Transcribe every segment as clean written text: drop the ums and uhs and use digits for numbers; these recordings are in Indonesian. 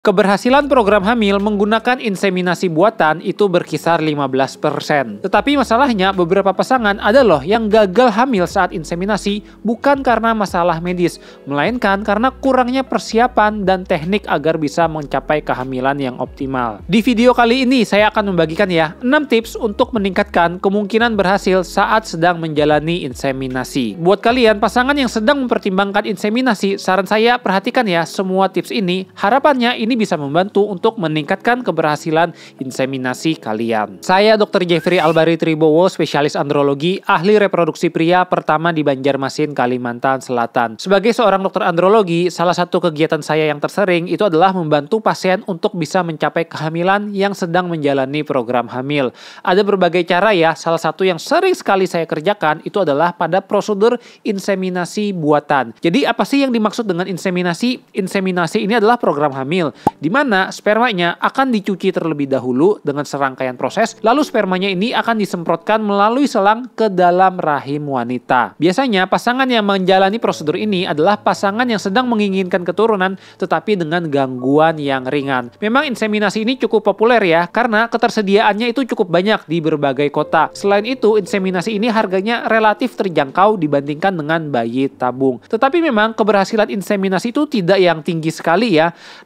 Keberhasilan program hamil menggunakan inseminasi buatan itu berkisar 15%. Tetapi masalahnya beberapa pasangan ada loh yang gagal hamil saat inseminasi bukan karena masalah medis, melainkan karena kurangnya persiapan dan teknik agar bisa mencapai kehamilan yang optimal. Di video kali ini saya akan membagikan 6 tips untuk meningkatkan kemungkinan berhasil saat sedang menjalani inseminasi. Buat kalian pasangan yang sedang mempertimbangkan inseminasi, saran saya perhatikan semua tips ini. Harapannya ini bisa membantu untuk meningkatkan keberhasilan inseminasi kalian. Saya Dr. Jeffrey Albari Tribowo, spesialis andrologi, ahli reproduksi pria pertama di Banjarmasin, Kalimantan Selatan. Sebagai seorang dokter andrologi, salah satu kegiatan saya yang tersering itu adalah membantu pasien untuk bisa mencapai kehamilan yang sedang menjalani program hamil. Ada berbagai cara salah satu yang sering sekali saya kerjakan itu adalah pada prosedur inseminasi buatan. Jadi apa sih yang dimaksud dengan inseminasi? Inseminasi ini adalah program hamil, di mana spermanya akan dicuci terlebih dahulu dengan serangkaian proses, lalu spermanya ini akan disemprotkan melalui selang ke dalam rahim wanita. Biasanya pasangan yang menjalani prosedur ini adalah pasangan yang sedang menginginkan keturunan tetapi dengan gangguan yang ringan. Memang inseminasi ini cukup populer karena ketersediaannya itu cukup banyak di berbagai kota. Selain itu, inseminasi ini harganya relatif terjangkau dibandingkan dengan bayi tabung. Tetapi memang keberhasilan inseminasi itu tidak yang tinggi sekali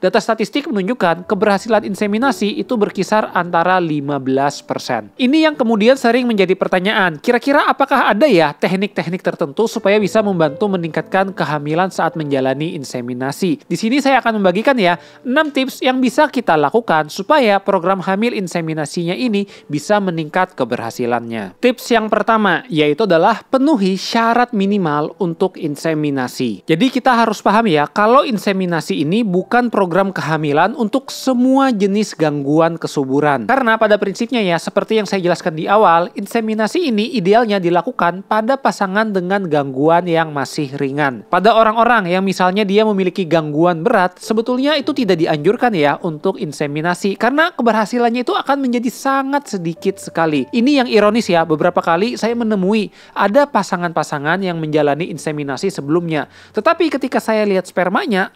Data statistik menunjukkan keberhasilan inseminasi itu berkisar antara 15%. Ini yang kemudian sering menjadi pertanyaan, kira-kira apakah ada teknik-teknik tertentu supaya bisa membantu meningkatkan kehamilan saat menjalani inseminasi? Di sini saya akan membagikan 6 tips yang bisa kita lakukan supaya program hamil inseminasinya ini bisa meningkat keberhasilannya. Tips yang pertama yaitu adalah penuhi syarat minimal untuk inseminasi. Jadi kita harus paham kalau inseminasi ini bukan program kehamilan untuk semua jenis gangguan kesuburan. Karena pada prinsipnya seperti yang saya jelaskan di awal, inseminasi ini idealnya dilakukan pada pasangan dengan gangguan yang masih ringan. Pada orang-orang yang misalnya dia memiliki gangguan berat, sebetulnya itu tidak dianjurkan untuk inseminasi karena keberhasilannya itu akan menjadi sangat sedikit sekali. Ini yang ironis beberapa kali saya menemui ada pasangan-pasangan yang menjalani inseminasi sebelumnya. Tetapi ketika saya lihat spermanya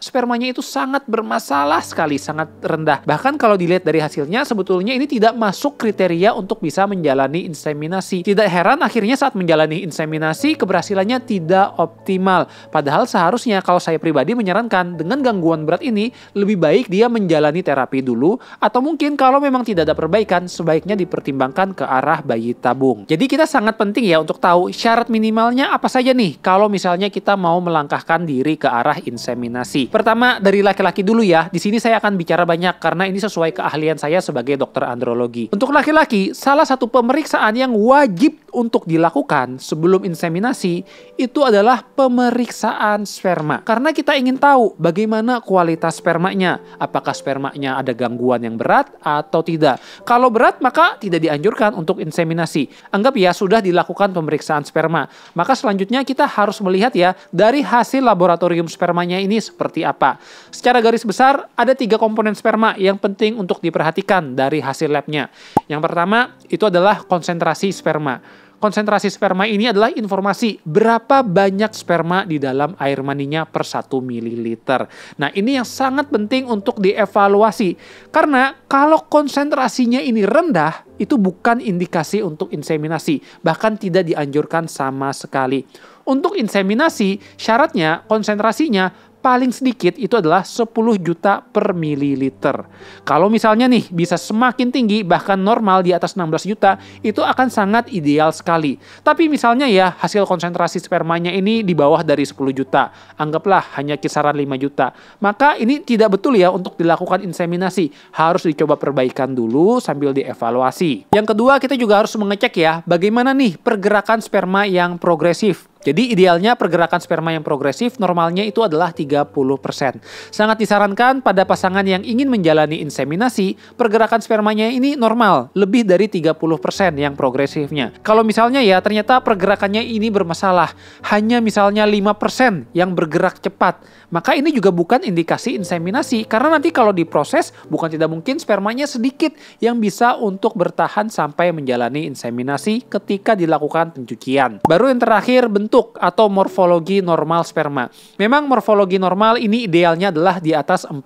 itu sangat bermasalah sekali, sangat rendah. Bahkan kalau dilihat dari hasilnya, sebetulnya ini tidak masuk kriteria untuk bisa menjalani inseminasi. Tidak heran akhirnya saat menjalani inseminasi, keberhasilannya tidak optimal. Padahal seharusnya kalau saya pribadi menyarankan dengan gangguan berat ini, lebih baik dia menjalani terapi dulu, atau mungkin kalau memang tidak ada perbaikan, sebaiknya dipertimbangkan ke arah bayi tabung. Jadi kita sangat penting untuk tahu syarat minimalnya apa saja nih, kalau misalnya kita mau melangkahkan diri ke arah inseminasi. Pertama, dari laki-laki dulu Di sini saya akan bicara banyak karena ini sesuai keahlian saya sebagai dokter andrologi. Untuk laki-laki, salah satu pemeriksaan yang wajib untuk dilakukan sebelum inseminasi itu adalah pemeriksaan sperma. Karena kita ingin tahu bagaimana kualitas spermanya. Apakah spermanya ada gangguan yang berat atau tidak. Kalau berat maka tidak dianjurkan untuk inseminasi. Anggap sudah dilakukan pemeriksaan sperma. Maka selanjutnya kita harus melihat dari hasil laboratorium spermanya ini seperti apa. Secara garis besar, ada 3 komponen sperma yang penting untuk diperhatikan dari hasil labnya. Yang pertama, itu adalah konsentrasi sperma. Konsentrasi sperma ini adalah informasi berapa banyak sperma di dalam air maninya per 1 ml. Nah, ini yang sangat penting untuk dievaluasi. Karena kalau konsentrasinya ini rendah, itu bukan indikasi untuk inseminasi. Bahkan tidak dianjurkan sama sekali. Untuk inseminasi, syaratnya konsentrasinya paling sedikit itu adalah 10 juta per mililiter. Kalau misalnya nih bisa semakin tinggi, bahkan normal di atas 16 juta, itu akan sangat ideal sekali. Tapi misalnya hasil konsentrasi spermanya ini di bawah dari 10 juta, anggaplah hanya kisaran 5 juta. Maka ini tidak betul untuk dilakukan inseminasi. Harus dicoba perbaikan dulu sambil dievaluasi. Yang kedua, kita juga harus mengecek bagaimana nih pergerakan sperma yang progresif. Jadi idealnya pergerakan sperma yang progresif normalnya itu adalah 30%. Sangat disarankan pada pasangan yang ingin menjalani inseminasi, pergerakan spermanya ini normal, lebih dari 30% yang progresifnya. Kalau misalnya ternyata pergerakannya ini bermasalah, hanya misalnya 5% yang bergerak cepat, maka ini juga bukan indikasi inseminasi. Karena nanti kalau diproses, bukan tidak mungkin spermanya sedikit yang bisa untuk bertahan sampai menjalani inseminasi ketika dilakukan pencucian. Baru yang terakhir, bentuk bentuk atau morfologi normal sperma. Memang morfologi normal ini idealnya adalah di atas 4%.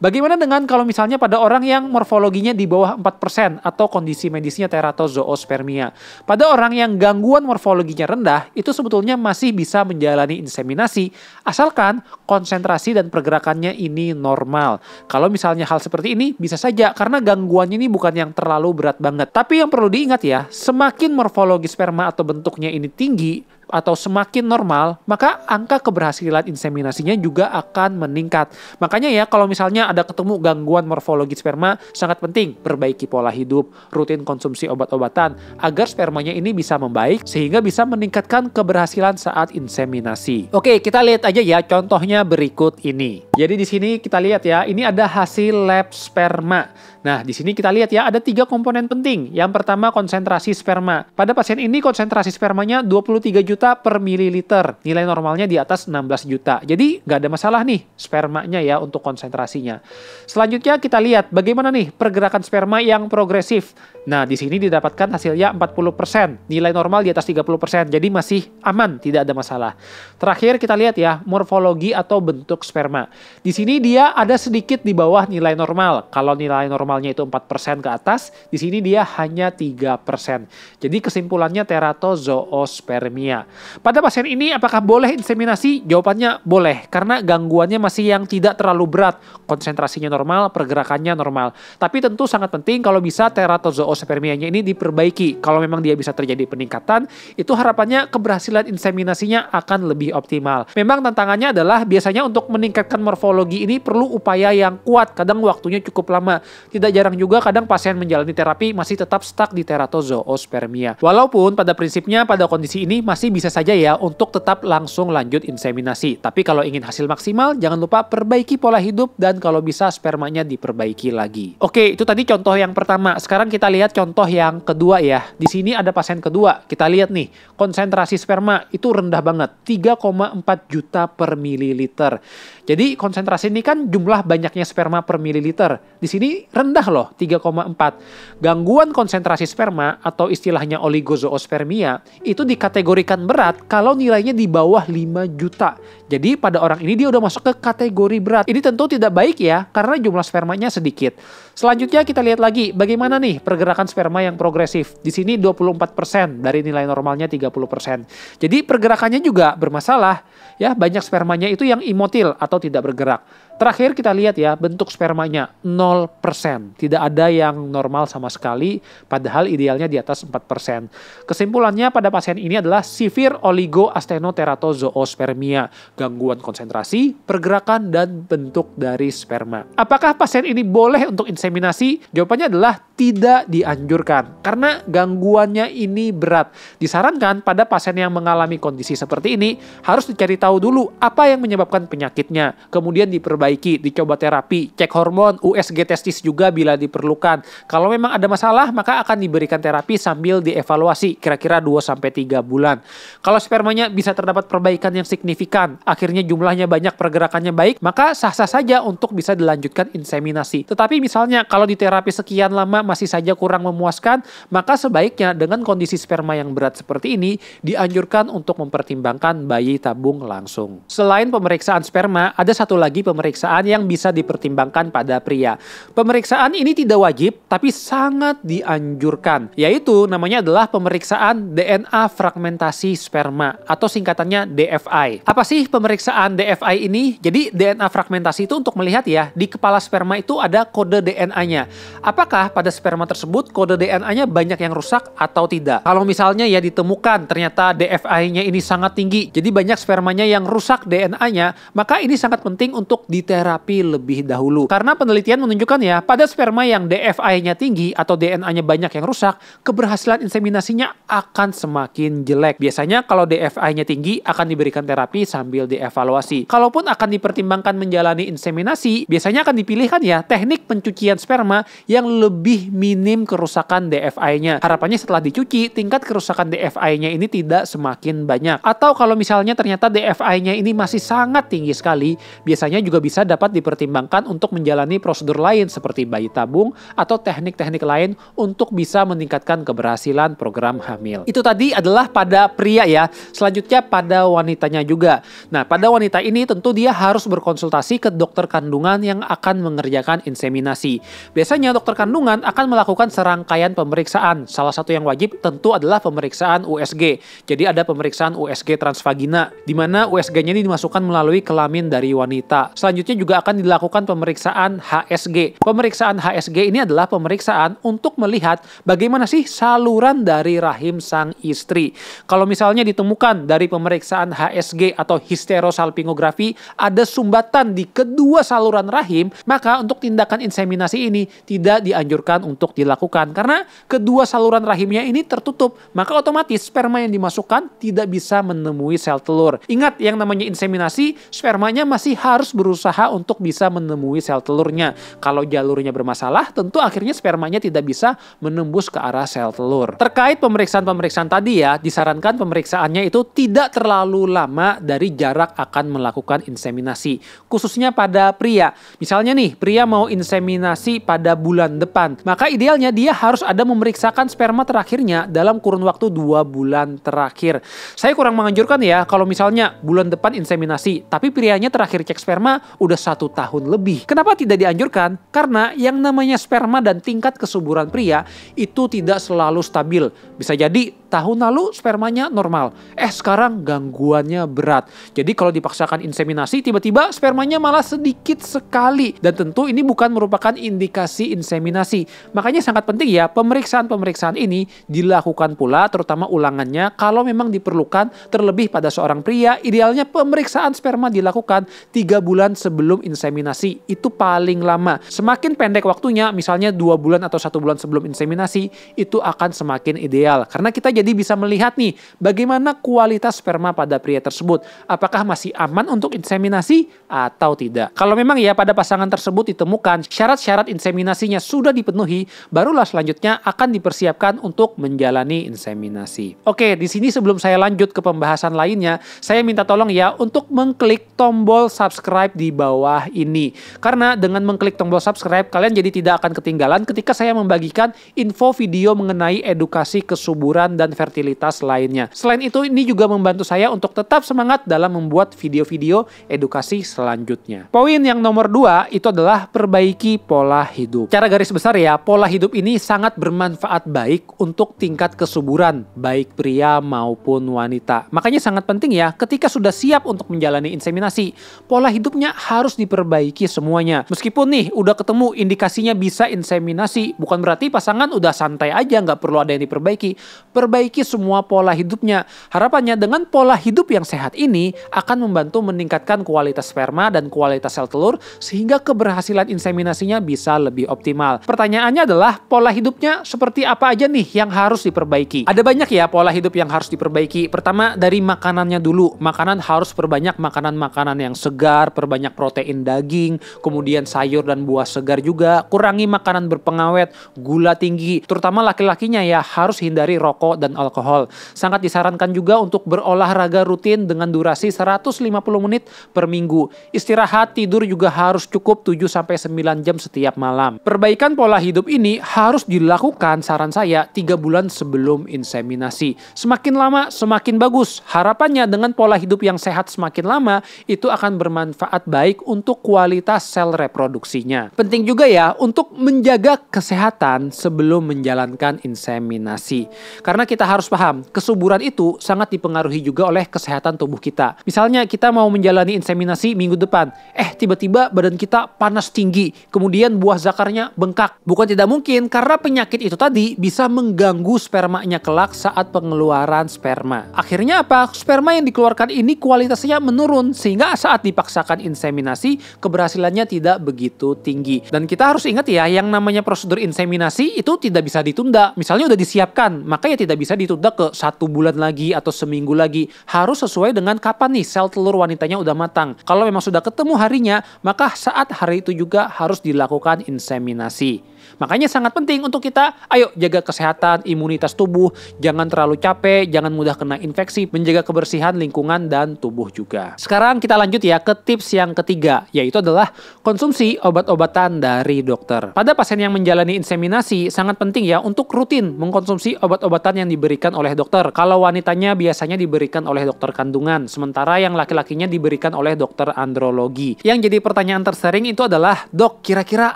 Bagaimana dengan kalau misalnya pada orang yang morfologinya di bawah 4% atau kondisi medisnya teratozoospermia? Pada orang yang gangguan morfologinya rendah, itu sebetulnya masih bisa menjalani inseminasi asalkan konsentrasi dan pergerakannya ini normal. Kalau misalnya hal seperti ini bisa saja karena gangguannya ini bukan yang terlalu berat banget. Tapi yang perlu diingat ya, semakin morfologi sperma atau bentuknya ini tinggi atau semakin normal, maka angka keberhasilan inseminasinya juga akan meningkat. Makanya ya, kalau misalnya ada ketemu gangguan morfologi sperma, sangat penting perbaiki pola hidup, rutin konsumsi obat-obatan, agar spermanya ini bisa membaik, sehingga bisa meningkatkan keberhasilan saat inseminasi. Oke, kita lihat aja ya contohnya berikut ini. Jadi di sini kita lihat ya, ini ada hasil lab sperma. Nah, di sini kita lihat ya, ada 3 komponen penting. Yang pertama, konsentrasi sperma. Pada pasien ini konsentrasi spermanya 23 juta per mililiter. Nilai normalnya di atas 16 juta. Jadi, nggak ada masalah nih spermanya ya untuk konsentrasinya. Selanjutnya kita lihat bagaimana nih pergerakan sperma yang progresif. Nah, di sini didapatkan hasilnya 40%. Nilai normal di atas 30%. Jadi masih aman, tidak ada masalah. Terakhir kita lihat ya, morfologi atau bentuk sperma. Di sini dia ada sedikit di bawah nilai normal. Kalau nilai normalnya itu 4% ke atas, di sini dia hanya 3%. Jadi kesimpulannya teratozoospermia. Pada pasien ini apakah boleh inseminasi? Jawabannya boleh, karena gangguannya masih yang tidak terlalu berat. Konsentrasinya normal, pergerakannya normal. Tapi tentu sangat penting kalau bisa teratozoospermianya ini diperbaiki. Kalau memang dia bisa terjadi peningkatan, itu harapannya keberhasilan inseminasinya akan lebih optimal. Memang tantangannya adalah biasanya untuk meningkatkan morfologi ini perlu upaya yang kuat, kadang waktunya cukup lama. Tidak jarang juga kadang pasien menjalani terapi masih tetap stuck di teratozoospermia. Walaupun pada prinsipnya pada kondisi ini masih bisa saja ya untuk tetap langsung lanjut inseminasi. Tapi kalau ingin hasil maksimal, jangan lupa perbaiki pola hidup dan kalau bisa spermanya diperbaiki lagi. Oke, itu tadi contoh yang pertama. Sekarang kita lihat contoh yang kedua ya. Di sini ada pasien kedua. Kita lihat nih, konsentrasi sperma itu rendah banget, 3,4 juta per mililiter. Jadi konsentrasi ini kan jumlah banyaknya sperma per mililiter. Di sini rendah loh, 3,4. Gangguan konsentrasi sperma atau istilahnya oligozoospermia itu dikategorikan berat kalau nilainya di bawah 5 juta. Jadi pada orang ini dia udah masuk ke kategori berat. Ini tentu tidak baik ya, karena jumlah spermanya sedikit. Selanjutnya kita lihat lagi bagaimana nih pergerakan sperma yang progresif. Di sini 24% dari nilai normalnya 30%. Jadi pergerakannya juga bermasalah. Ya, banyak spermanya itu yang imotil atau tidak bergerak. Terakhir kita lihat ya, bentuk spermanya 0%. Tidak ada yang normal sama sekali, padahal idealnya di atas 4%. Kesimpulannya pada pasien ini adalah severe oligoasthenoteratozoospermia, gangguan konsentrasi, pergerakan, dan bentuk dari sperma. Apakah pasien ini boleh untuk inseminasi? Jawabannya adalah tidak dianjurkan, karena gangguannya ini berat. Disarankan pada pasien yang mengalami kondisi seperti ini, harus dicari tahu dulu apa yang menyebabkan penyakitnya, kemudian diperbaiki, dicoba terapi, cek hormon, USG testis juga bila diperlukan. Kalau memang ada masalah, maka akan diberikan terapi sambil dievaluasi kira-kira 2-3 bulan. Kalau spermanya bisa terdapat perbaikan yang signifikan, akhirnya jumlahnya banyak, pergerakannya baik, maka sah-sah saja untuk bisa dilanjutkan inseminasi. Tetapi misalnya kalau di terapi sekian lama masih saja kurang memuaskan, maka sebaiknya dengan kondisi sperma yang berat seperti ini, dianjurkan untuk mempertimbangkan bayi tabung langsung. Selain pemeriksaan sperma, ada satu lagi pemeriksaan yang bisa dipertimbangkan pada pria. Pemeriksaan ini tidak wajib, tapi sangat dianjurkan, yaitu namanya adalah pemeriksaan DNA fragmentasi sperma, atau singkatannya DFI. Apa sih pemeriksaan DFI ini? Jadi DNA fragmentasi itu untuk melihat ya, di kepala sperma itu ada kode DNA-nya. Apakah pada sperma tersebut kode DNA-nya banyak yang rusak atau tidak? Kalau misalnya ya ditemukan ternyata DFI-nya ini sangat tinggi, jadi banyak spermanya yang rusak DNA-nya, maka ini sangat penting untuk diterapi lebih dahulu. Karena penelitian menunjukkan ya, pada sperma yang DFI-nya tinggi atau DNA-nya banyak yang rusak, keberhasilan inseminasinya akan semakin jelek. Biasanya kalau DFI-nya tinggi akan diberikan terapi sambil dievaluasi. Kalaupun akan dipertimbangkan menjalani inseminasi, biasanya akan dipilihkan ya teknik pencucian sperma yang lebih lebih minim kerusakan DFI-nya. Harapannya setelah dicuci, tingkat kerusakan DFI-nya ini tidak semakin banyak. Atau kalau misalnya ternyata DFI-nya ini masih sangat tinggi sekali, biasanya juga bisa dapat dipertimbangkan untuk menjalani prosedur lain seperti bayi tabung atau teknik-teknik lain untuk bisa meningkatkan keberhasilan program hamil. Itu tadi adalah pada pria ya. Selanjutnya pada wanitanya juga. Nah, pada wanita ini tentu dia harus berkonsultasi ke dokter kandungan yang akan mengerjakan inseminasi. Biasanya dokter kandungan akan melakukan serangkaian pemeriksaan. Salah satu yang wajib tentu adalah pemeriksaan USG. Jadi ada pemeriksaan USG transvagina, di mana USG-nya ini dimasukkan melalui kelamin dari wanita. Selanjutnya juga akan dilakukan pemeriksaan HSG. Pemeriksaan HSG ini adalah pemeriksaan untuk melihat bagaimana sih saluran dari rahim sang istri. Kalau misalnya ditemukan dari pemeriksaan HSG atau hysterosalpingografi ada sumbatan di kedua saluran rahim, maka untuk tindakan inseminasi ini tidak dianjurkan untuk dilakukan karena kedua saluran rahimnya ini tertutup, maka otomatis sperma yang dimasukkan tidak bisa menemui sel telur. Ingat, yang namanya inseminasi, spermanya masih harus berusaha untuk bisa menemui sel telurnya. Kalau jalurnya bermasalah, tentu akhirnya spermanya tidak bisa menembus ke arah sel telur. Terkait pemeriksaan-pemeriksaan tadi ya, disarankan pemeriksaannya itu tidak terlalu lama dari jarak akan melakukan inseminasi, khususnya pada pria. Misalnya nih, pria mau inseminasi pada bulan depan, maka idealnya dia harus ada memeriksakan sperma terakhirnya dalam kurun waktu 2 bulan terakhir. Saya kurang menganjurkan ya kalau misalnya bulan depan inseminasi, tapi prianya terakhir cek sperma udah 1 tahun lebih. Kenapa tidak dianjurkan? Karena yang namanya sperma dan tingkat kesuburan pria itu tidak selalu stabil. Bisa jadi tahun lalu spermanya normal, sekarang gangguannya berat. Jadi kalau dipaksakan inseminasi, tiba-tiba spermanya malah sedikit sekali. Dan tentu ini bukan merupakan indikasi inseminasi. Makanya sangat penting ya, pemeriksaan-pemeriksaan ini dilakukan pula, terutama ulangannya kalau memang diperlukan. Terlebih pada seorang pria, idealnya pemeriksaan sperma dilakukan 3 bulan sebelum inseminasi. Itu paling lama. Semakin pendek waktunya, misalnya 2 bulan atau 1 bulan sebelum inseminasi, itu akan semakin ideal. Karena kita jadi bisa melihat nih, bagaimana kualitas sperma pada pria tersebut. Apakah masih aman untuk inseminasi atau tidak. Kalau memang ya pada pasangan tersebut ditemukan syarat-syarat inseminasinya sudah dipenuhi, barulah selanjutnya akan dipersiapkan untuk menjalani inseminasi. Oke, di sini sebelum saya lanjut ke pembahasan lainnya, saya minta tolong ya untuk mengklik tombol subscribe di bawah ini. Karena dengan mengklik tombol subscribe, kalian jadi tidak akan ketinggalan ketika saya membagikan info video mengenai edukasi kesuburan dan fertilitas lainnya. Selain itu, ini juga membantu saya untuk tetap semangat dalam membuat video-video edukasi selanjutnya. Poin yang nomor 2 itu adalah perbaiki pola hidup. Cara garis besar ya, pola hidup ini sangat bermanfaat baik untuk tingkat kesuburan, baik pria maupun wanita. Makanya sangat penting ya, ketika sudah siap untuk menjalani inseminasi, pola hidupnya harus diperbaiki semuanya. Meskipun nih, udah ketemu indikasinya bisa inseminasi, bukan berarti pasangan udah santai aja, nggak perlu ada yang diperbaiki. Perbaiki semua pola hidupnya. Harapannya dengan pola hidup yang sehat ini akan membantu meningkatkan kualitas sperma dan kualitas sel telur sehingga keberhasilan inseminasinya bisa lebih optimal. Pertanyaannya adalah pola hidupnya seperti apa aja nih yang harus diperbaiki? Ada banyak ya pola hidup yang harus diperbaiki. Pertama dari makanannya dulu. Makanan harus perbanyak makanan-makanan yang segar, perbanyak protein daging, kemudian sayur dan buah segar juga. Kurangi makanan berpengawet, gula tinggi. Terutama laki-lakinya ya harus hindari rokok dan alkohol. Sangat disarankan juga untuk berolahraga rutin dengan durasi 150 menit per minggu. Istirahat tidur juga harus cukup 7-9 jam setiap malam. Perbaikan pola hidup ini harus dilakukan saran saya 3 bulan sebelum inseminasi. Semakin lama semakin bagus. Harapannya dengan pola hidup yang sehat semakin lama itu akan bermanfaat baik untuk kualitas sel reproduksinya. Penting juga ya untuk menjaga kesehatan sebelum menjalankan inseminasi. Karena kita harus paham, kesuburan itu sangat dipengaruhi juga oleh kesehatan tubuh kita. Misalnya kita mau menjalani inseminasi minggu depan, tiba-tiba badan kita panas tinggi, kemudian buah zakarnya bengkak. Bukan tidak mungkin karena penyakit itu tadi bisa mengganggu spermanya kelak saat pengeluaran sperma. Akhirnya apa? Sperma yang dikeluarkan ini kualitasnya menurun sehingga saat dipaksakan inseminasi keberhasilannya tidak begitu tinggi. Dan kita harus ingat ya, yang namanya prosedur inseminasi itu tidak bisa ditunda. Misalnya udah disiapkan, maka ya tidak bisa ditunda ke 1 bulan lagi atau seminggu lagi. Harus sesuai dengan kapan nih sel telur wanitanya udah matang. Kalau memang sudah ketemu harinya, maka saat hari itu juga harus dilakukan inseminasi. Makanya sangat penting untuk kita, ayo jaga kesehatan, imunitas tubuh, jangan terlalu capek, jangan mudah kena infeksi, menjaga kebersihan lingkungan dan tubuh juga. Sekarang kita lanjut ya ke tips yang ketiga, yaitu adalah konsumsi obat-obatan dari dokter. Pada pasien yang menjalani inseminasi, sangat penting ya untuk rutin mengkonsumsi obat-obatan yang diberikan oleh dokter. Kalau wanitanya biasanya diberikan oleh dokter kandungan, sementara yang laki-lakinya diberikan oleh dokter andrologi. Yang jadi pertanyaan tersering itu adalah, dok, kira-kira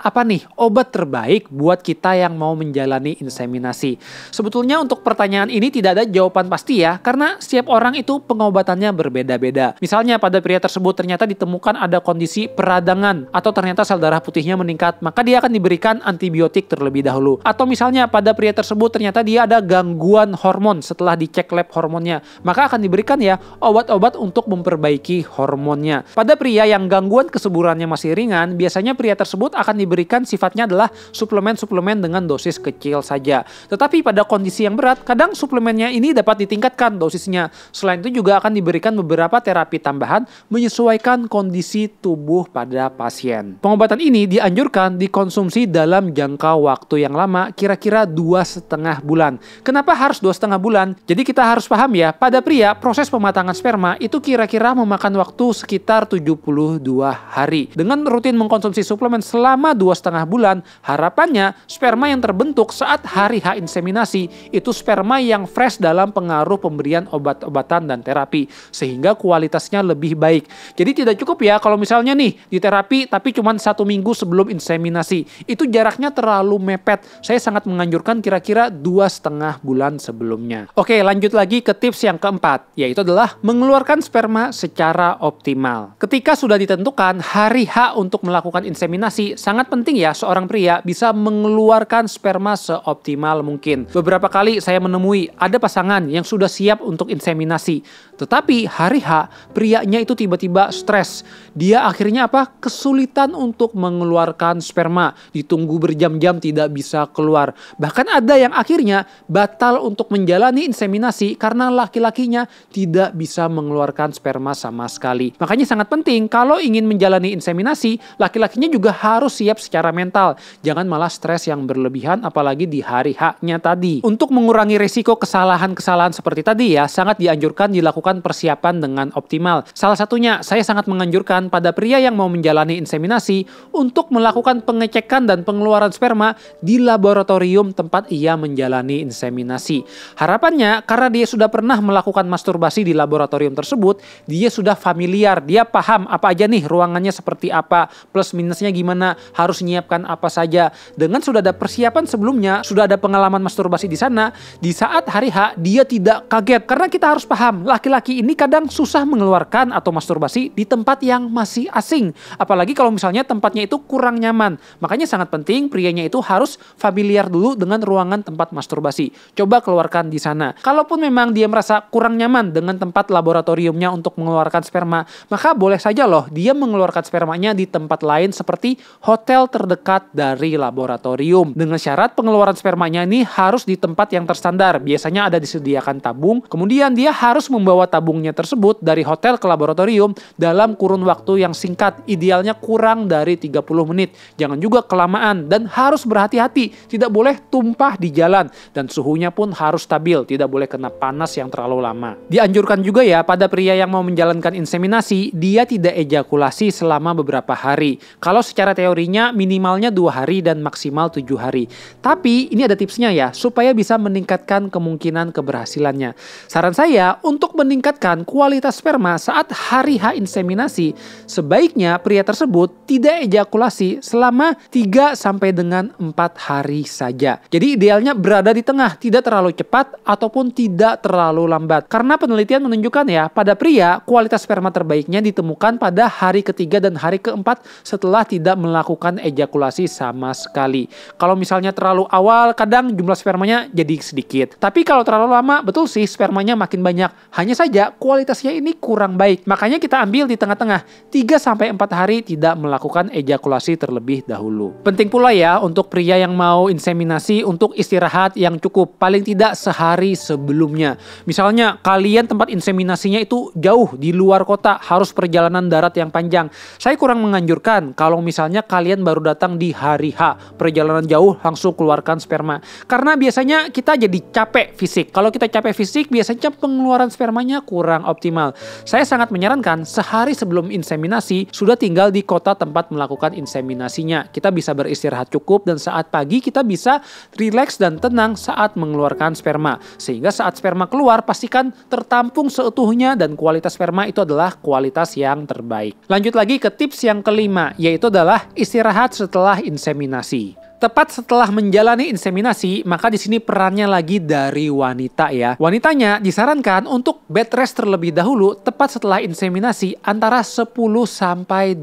apa nih obat terbaik buat kita yang mau menjalani inseminasi? Sebetulnya untuk pertanyaan ini tidak ada jawaban pasti ya, karena setiap orang itu pengobatannya berbeda-beda. Misalnya pada pria tersebut ternyata ditemukan ada kondisi peradangan, atau ternyata sel darah putihnya meningkat, maka dia akan diberikan antibiotik terlebih dahulu. Atau misalnya pada pria tersebut ternyata dia ada gangguan hormon setelah dicek lab hormonnya, maka akan diberikan ya obat-obat untuk memperbaiki hormonnya. Pada pria yang gangguan kesuburannya masih ringan, biasanya pria tersebut akan diberikan sifatnya adalah suplemen-suplemen dengan dosis kecil saja. Tetapi pada kondisi yang berat, kadang suplemennya ini dapat ditingkatkan dosisnya. Selain itu juga akan diberikan beberapa terapi tambahan menyesuaikan kondisi tubuh pada pasien. Pengobatan ini dianjurkan dikonsumsi dalam jangka waktu yang lama, kira-kira 2,5 bulan. Kenapa harus 2,5 bulan? Jadi kita harus paham ya, pada pria proses pematangan sperma itu kira-kira memakan waktu sekitar 72 hari. Dengan rutin mengkonsumsi suplemen selama 2,5 bulan, harapannya sperma yang terbentuk saat hari H inseminasi itu sperma yang fresh dalam pengaruh pemberian obat-obatan dan terapi, sehingga kualitasnya lebih baik. Jadi tidak cukup ya kalau misalnya nih di terapi tapi cuma 1 minggu sebelum inseminasi, itu jaraknya terlalu mepet. Saya sangat menganjurkan kira-kira 2,5 bulan sebelumnya. Oke, lanjut lagi ke tips yang keempat, yaitu adalah mengeluarkan sperma secara optimal. Ketika sudah ditentukan hari H untuk melakukan inseminasi, sangat penting ya seorang pria bisa mengeluarkan sperma seoptimal mungkin. Beberapa kali saya menemui ada pasangan yang sudah siap untuk inseminasi, tetapi hari H prianya itu tiba-tiba stres. Dia akhirnya apa? Kesulitan untuk mengeluarkan sperma. Ditunggu berjam-jam tidak bisa keluar. Bahkan ada yang akhirnya batal untuk menjalani inseminasi karena laki-lakinya tidak bisa mengeluarkan sperma sama sekali. Makanya sangat penting kalau ingin menjalani inseminasi, laki-lakinya juga harus siap secara mental. Jangan malah stres yang berlebihan apalagi di hari H-nya tadi. Untuk mengurangi risiko kesalahan-kesalahan seperti tadi ya, sangat dianjurkan dilakukan persiapan dengan optimal. Salah satunya, saya sangat menganjurkan pada pria yang mau menjalani inseminasi untuk melakukan pengecekan dan pengeluaran sperma di laboratorium tempat ia menjalani inseminasi. Harapannya, karena dia sudah pernah melakukan masturbasi di laboratorium tersebut, dia sudah familiar, dia paham apa aja nih ruangannya seperti apa, plus minusnya gimana, harus menyiapkan apa saja. Dengan sudah ada persiapan sebelumnya, sudah ada pengalaman masturbasi di sana, di saat hari H dia tidak kaget. Karena kita harus paham, laki-laki ini kadang susah mengeluarkan atau masturbasi di tempat yang masih asing. Apalagi kalau misalnya tempatnya itu kurang nyaman. Makanya sangat penting prianya itu harus familiar dulu dengan ruangan tempat masturbasi. Coba keluarkan di sana. Kalaupun memang dia merasa kurang nyaman dengan tempat laboratoriumnya untuk mengeluarkan sperma, maka boleh saja loh dia mengeluarkan spermanya di tempat lain seperti hotel terdekat dari laboratorium. Dengan syarat pengeluaran spermanya ini harus di tempat yang terstandar. Biasanya ada disediakan tabung. Kemudian dia harus membawa tabungnya tersebut dari hotel ke laboratorium dalam kurun waktu yang singkat. Idealnya kurang dari 30 menit. Jangan juga kelamaan dan harus berhati-hati. Tidak boleh tumpah di jalan dan suhunya pun harus stabil. Tidak boleh kena panas yang terlalu lama. Dianjurkan juga ya pada pria yang mau menjalankan inseminasi, dia tidak ejakulasi selama beberapa hari. Kalau secara teorinya minimalnya 2 hari dan maksimal 7 hari. Tapi ini ada tipsnya ya, supaya bisa meningkatkan kemungkinan keberhasilannya. Saran saya untuk meningkatkan kualitas sperma saat hari H inseminasi, sebaiknya pria tersebut tidak ejakulasi selama 3 sampai dengan 4 hari saja. Jadi idealnya berada di tengah, tidak terlalu cepat ataupun tidak terlalu lambat. Karena penelitian menunjukkan ya, pada pria kualitas sperma terbaiknya ditemukan pada hari ketiga dan hari keempat setelah tidak melakukan ejakulasi sama sekali. Kalau misalnya terlalu awal, kadang jumlah spermanya jadi sedikit. Tapi kalau terlalu lama, betul sih spermanya makin banyak. Hanya saja kualitasnya ini kurang baik. Makanya kita ambil di tengah-tengah, 3-4 hari tidak melakukan ejakulasi terlebih dahulu. Penting pula ya untuk pria yang mau inseminasi untuk istirahat yang cukup, paling tidak sehari sebelumnya. Misalnya kalian tempat inseminasinya itu jauh di luar kota, harus perjalanan darat yang panjang. Saya kurang menganjurkan kalau misalnya kalian baru datang di hari H, perjalanan jauh langsung keluarkan sperma. Karena biasanya kita jadi capek fisik. Kalau kita capek fisik, biasanya pengeluaran spermanya kurang optimal. Saya sangat menyarankan sehari sebelum inseminasi sudah tinggal di kota tempat melakukan inseminasinya. Kita bisa beristirahat cukup dan saat pagi kita bisa rileks dan tenang saat mengeluarkan sperma. Sehingga saat sperma keluar pastikan tertampung seutuhnya dan kualitas sperma itu adalah kualitas yang terbaik. Lanjut lagi ke tips yang kelima, yaitu adalah istirahat setelah inseminasi. Tepat setelah menjalani inseminasi, maka di sini perannya lagi dari wanita ya. Wanitanya disarankan untuk bed rest terlebih dahulu tepat setelah inseminasi antara 10-20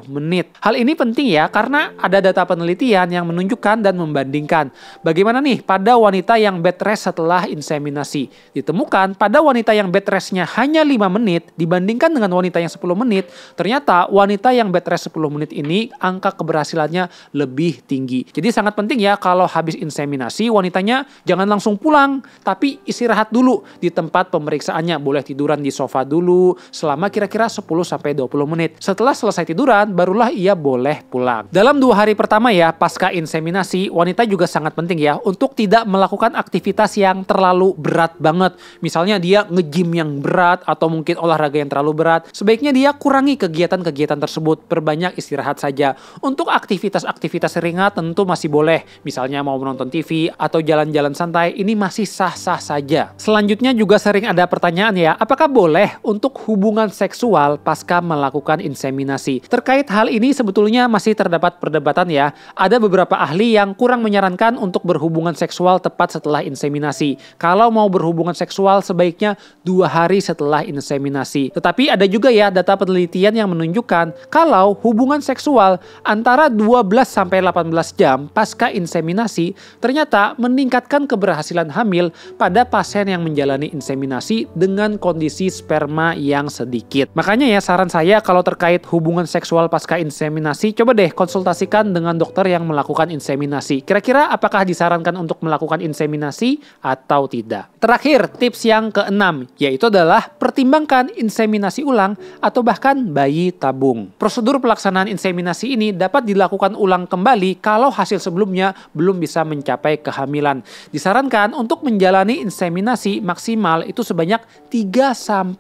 menit. Hal ini penting ya karena ada data penelitian yang menunjukkan dan membandingkan. Bagaimana nih pada wanita yang bed rest setelah inseminasi? Ditemukan pada wanita yang bed restnya hanya 5 menit dibandingkan dengan wanita yang 10 menit, ternyata wanita yang bed rest 10 menit ini angka keberhasilannya lebih tinggi. Jadi sangat penting ya kalau habis inseminasi wanitanya jangan langsung pulang, tapi istirahat dulu di tempat pemeriksaannya. Boleh tiduran di sofa dulu selama kira-kira 10-20 menit. Setelah selesai tiduran, barulah ia boleh pulang. Dalam 2 hari pertama ya pasca inseminasi, wanita juga sangat penting ya untuk tidak melakukan aktivitas yang terlalu berat banget. Misalnya dia nge-gym yang berat atau mungkin olahraga yang terlalu berat. Sebaiknya dia kurangi kegiatan-kegiatan tersebut, perbanyak istirahat saja. Untuk aktivitas-aktivitas ringan tentu masih boleh, misalnya mau menonton TV atau jalan-jalan santai, ini masih sah-sah saja. Selanjutnya juga sering ada pertanyaan ya, apakah boleh untuk hubungan seksual pasca melakukan inseminasi? Terkait hal ini sebetulnya masih terdapat perdebatan ya. Ada beberapa ahli yang kurang menyarankan untuk berhubungan seksual tepat setelah inseminasi. Kalau mau berhubungan seksual sebaiknya 2 hari setelah inseminasi. Tetapi ada juga ya data penelitian yang menunjukkan kalau hubungan seksual antara 12-18 jam pasca inseminasi ternyata meningkatkan keberhasilan hamil pada pasien yang menjalani inseminasi dengan kondisi sperma yang sedikit. Makanya ya saran saya kalau terkait hubungan seksual pasca inseminasi, coba deh konsultasikan dengan dokter yang melakukan inseminasi. Kira-kira apakah disarankan untuk melakukan inseminasi atau tidak? Terakhir, tips yang keenam, yaitu adalah pertimbangkan inseminasi ulang atau bahkan bayi tabung. Prosedur pelaksanaan inseminasi ini dapat dilakukan ulang kembali kalau hasil sebelumnya belum bisa mencapai kehamilan. Disarankan untuk menjalani inseminasi maksimal itu sebanyak 3-4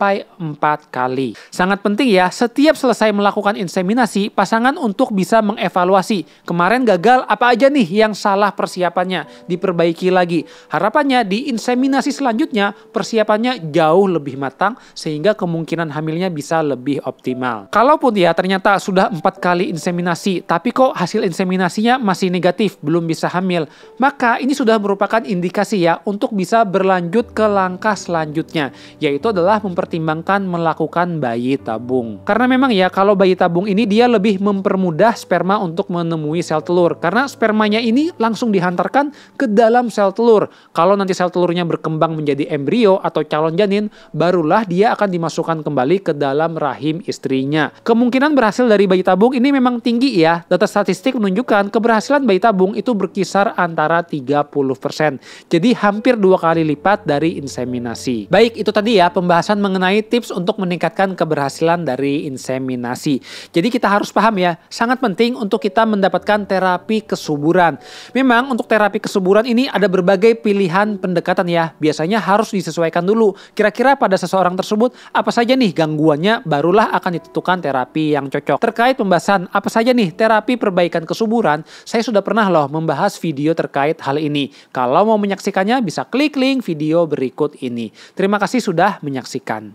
kali. Sangat penting ya, setiap selesai melakukan inseminasi, pasangan untuk bisa mengevaluasi kemarin gagal apa aja nih yang salah persiapannya, diperbaiki lagi. Harapannya di inseminasi selanjutnya persiapannya jauh lebih matang sehingga kemungkinan hamilnya bisa lebih optimal. Kalaupun ya ternyata sudah 4 kali inseminasi tapi kok hasil inseminasinya masih negatif, belum bisa hamil, maka ini sudah merupakan indikasi ya untuk bisa berlanjut ke langkah selanjutnya, yaitu adalah mempertimbangkan melakukan bayi tabung. Karena memang ya kalau bayi tabung ini dia lebih mempermudah sperma untuk menemui sel telur, karena spermanya ini langsung dihantarkan ke dalam sel telur. Kalau nanti sel telurnya berkembang menjadi embrio atau calon janin, barulah dia akan dimasukkan kembali ke dalam rahim istrinya. Kemungkinan berhasil dari bayi tabung ini memang tinggi ya. Data statistik menunjukkan keberhasilan bayi tabung itu berkisar antara 30%. Jadi hampir 2 kali lipat dari inseminasi. Baik, itu tadi ya pembahasan mengenai tips untuk meningkatkan keberhasilan dari inseminasi. Jadi kita harus paham ya, sangat penting untuk kita mendapatkan terapi kesuburan. Memang untuk terapi kesuburan ini ada berbagai pilihan pendekatan ya. Biasanya harus disesuaikan dulu. Kira-kira pada seseorang tersebut apa saja nih gangguannya, barulah akan ditentukan terapi yang cocok. Terkait pembahasan apa saja nih terapi perbaikan kesuburan, saya sudah pernah loh membahas video terkait hal ini. Kalau mau menyaksikannya bisa klik link video berikut ini. Terima kasih sudah menyaksikan.